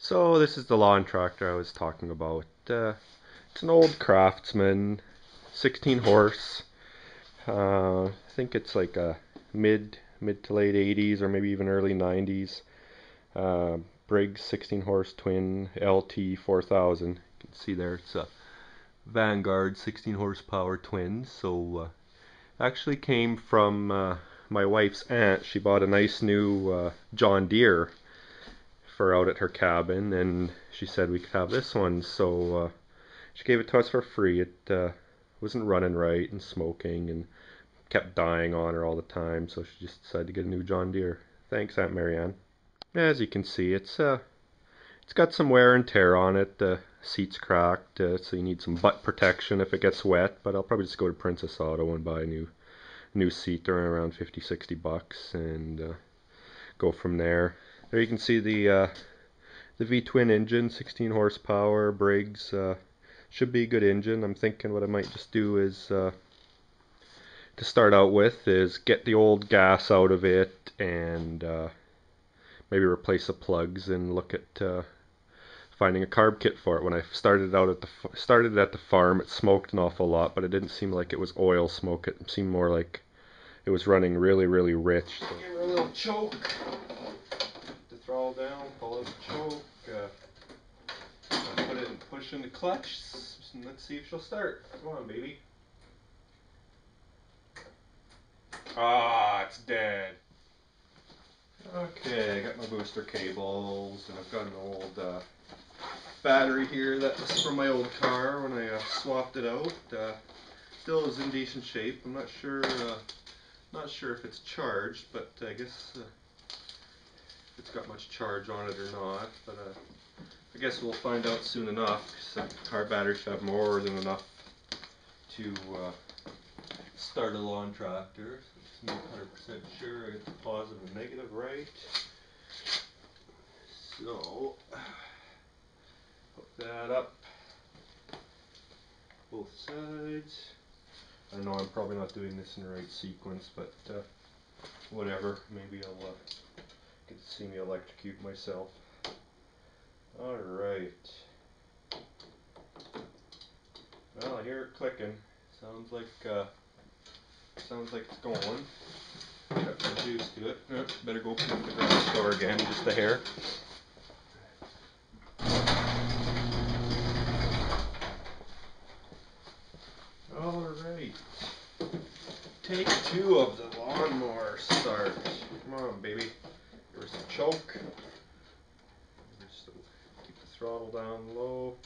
So this is the lawn tractor I was talking about. It's an old Craftsman, 16 horse. I think it's like a mid to late 80s or maybe even early 90s. Briggs 16 horse twin LT4000. You can see there it's a Vanguard 16 horsepower twin. So actually came from my wife's aunt. She bought a nice new John Deere for out at her cabin, and she said we could have this one, so she gave it to us for free. It wasn't running right and smoking and kept dying on her all the time, so she just decided to get a new John Deere. Thanks, Aunt Marianne. As you can see, it's got some wear and tear on it. The seat's cracked, so you need some butt protection if it gets wet, but I'll probably just go to Princess Auto and buy a new seat. They're around 50-60 bucks, and go from there. There you can see the V-twin engine, 16 horsepower, Briggs. Should be a good engine. I'm thinking what I might just do is, to start out with, is get the old gas out of it and maybe replace the plugs and look at finding a carb kit for it. When I started out at the farm, it smoked an awful lot, but it didn't seem like it was oil smoke. It seemed more like it was running really, really rich. So give her a little choke. Throttle down, pull out the choke, put it and push in the clutch, and let's see if she'll start. Come on, baby. Ah, it's dead. Okay, I got my booster cables, and I've got an old battery here that was from my old car when I swapped it out. Still is in decent shape. I'm not sure if it's charged, but I guess it's got much charge on it or not, but I guess we'll find out soon enough, because the car battery should have more than enough to start a lawn tractor. So just 100% sure I get the positive and negative right. So hook that up both sides. I know I'm probably not doing this in the right sequence, but whatever, maybe I'll get to see me electrocute myself. Alright. Well, I hear it clicking. Sounds like it's going. Got some juice to it. Better go open up the garage door again, just a hair. Alright. Take 2 of the lawnmower start. Come on, baby. Give her some choke. Just keep the throttle down low.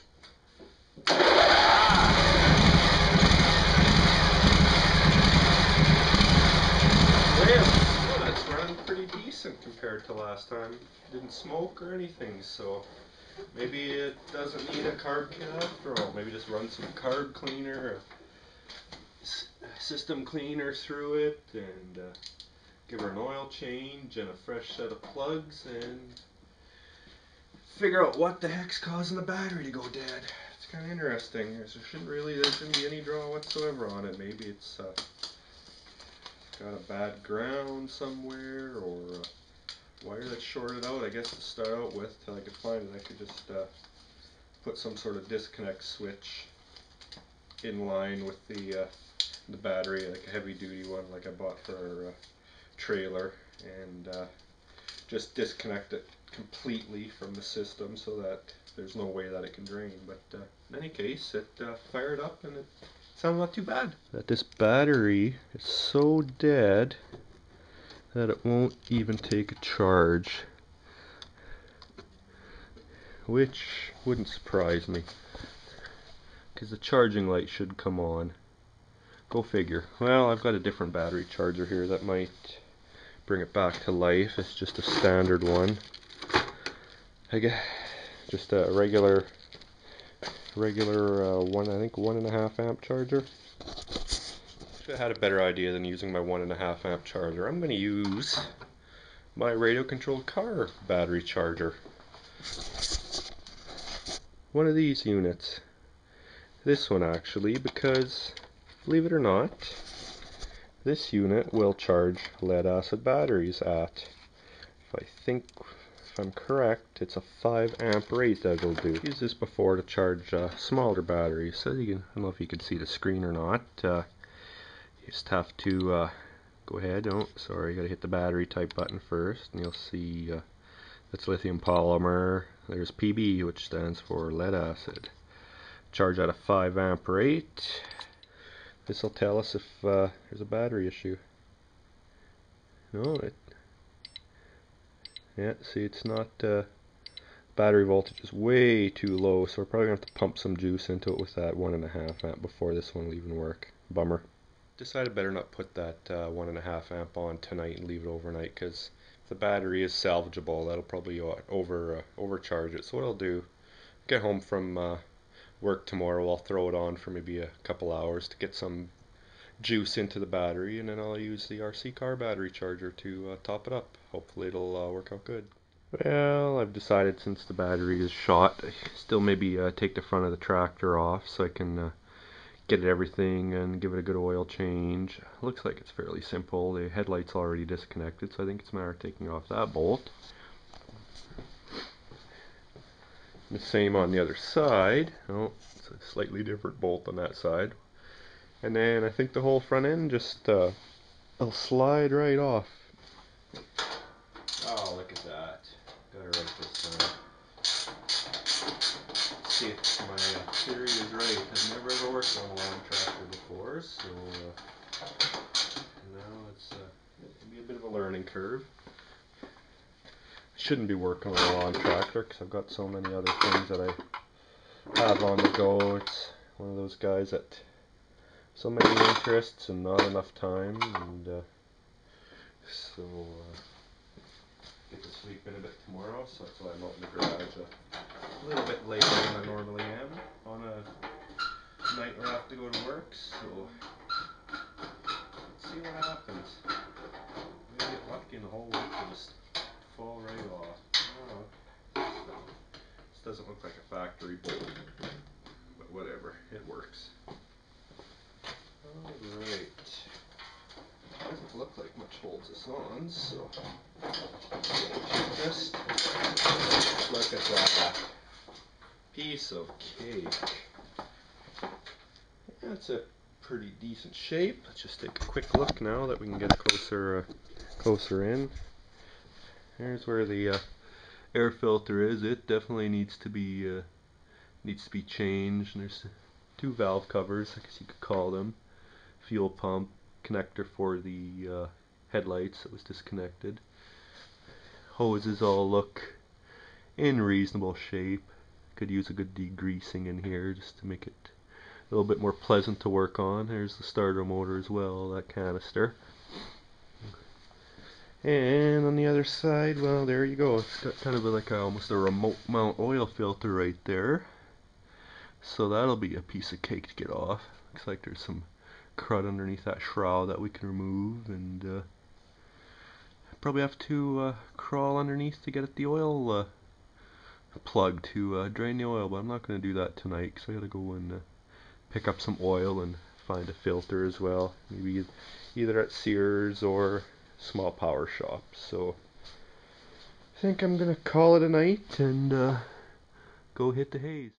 Well, that's running pretty decent compared to last time. Didn't smoke or anything, so maybe it doesn't need a carb kit after all. Maybe just run some carb cleaner, system cleaner through it, and give her an oil change and a fresh set of plugs, and figure out what the heck's causing the battery to go dead. It's kind of interesting. There shouldn't be any draw whatsoever on it. Maybe it's got a bad ground somewhere, or a wire that's shorted out. I guess to start out with, till I could find it, I could just put some sort of disconnect switch in line with the battery, like a heavy duty one like I bought for our trailer, and just disconnect it completely from the system so that there's no way that it can drain. But in any case, it fired up and it sounds not too bad. That this battery is so dead that it won't even take a charge, which wouldn't surprise me, because the charging light should come on. Go figure. Well, I've got a different battery charger here that might bring it back to life. It's just a standard one. I guess just a regular one, I think 1.5 amp charger. Actually, I had a better idea than using my 1.5 amp charger. I'm going to use my radio controlled car battery charger. One of these units. This one actually, because believe it or not, this unit will charge lead acid batteries at, if I think if I'm correct, it's a 5 amp rate that it'll do. Used this before to charge smaller batteries, so you can, I don't know if you can see the screen or not. You just have to go ahead. Oh, sorry, gotta hit the battery type button first, and you'll see that's lithium polymer. There's PB, which stands for lead acid. Charge at a 5 amp rate. This will tell us if there's a battery issue. No, yeah, see, it's not, battery voltage is way too low, so we're probably going to have to pump some juice into it with that 1.5 amp before this one will even work. Bummer. Decided better not put that 1.5 amp on tonight and leave it overnight, because if the battery is salvageable, that'll probably overcharge it. So what I'll do, get home from work tomorrow, I'll throw it on for maybe a couple hours to get some juice into the battery, and then I'll use the RC car battery charger to top it up. Hopefully it'll work out good. Well, I've decided since the battery is shot, I still maybe take the front of the tractor off so I can get everything and give it a good oil change. Looks like it's fairly simple. The headlight's already disconnected, so I think it's a matter of taking off that bolt. The same on the other side. Oh, it's a slightly different bolt on that side. And then I think the whole front end just will slide right off. Oh, look at that. Got it right this time. Let's see if my theory is right. I've never ever worked on a lawn tractor before, so now it's it'll be a bit of a learning curve. I shouldn't be working on a lawn tractor because I've got so many other things that I have on the go. It's one of those guys that so many interests and not enough time, and so get to sleep in a bit tomorrow, so that's why I'm out in the garage a little bit later than I normally am on a night where I have to go to work, so let's see what happens. Maybe get lucky and the whole work will just fall right off. Oh, this doesn't look like a factory bolt, but whatever, it works. Alright. Doesn't look like much holds this on, so just look at that piece of cake. That's a pretty decent shape. Let's just take a quick look now that we can get closer in. Here's where the air filter is. It definitely needs to be changed. And there's two valve covers, I guess you could call them. Fuel pump connector for the headlights that was disconnected. Hoses all look in reasonable shape. Could use a good degreasing in here just to make it a little bit more pleasant to work on. There's the starter motor as well, that canister. And on the other side, well, there you go. It's got kind of like almost a remote mount oil filter right there. So that'll be a piece of cake to get off. Looks like there's some crud underneath that shroud that we can remove, and probably have to crawl underneath to get at the oil plug to drain the oil, but I'm not going to do that tonight because I got to go and pick up some oil and find a filter as well. Maybe either at Sears or small power shop. So I think I'm going to call it a night and go hit the haze.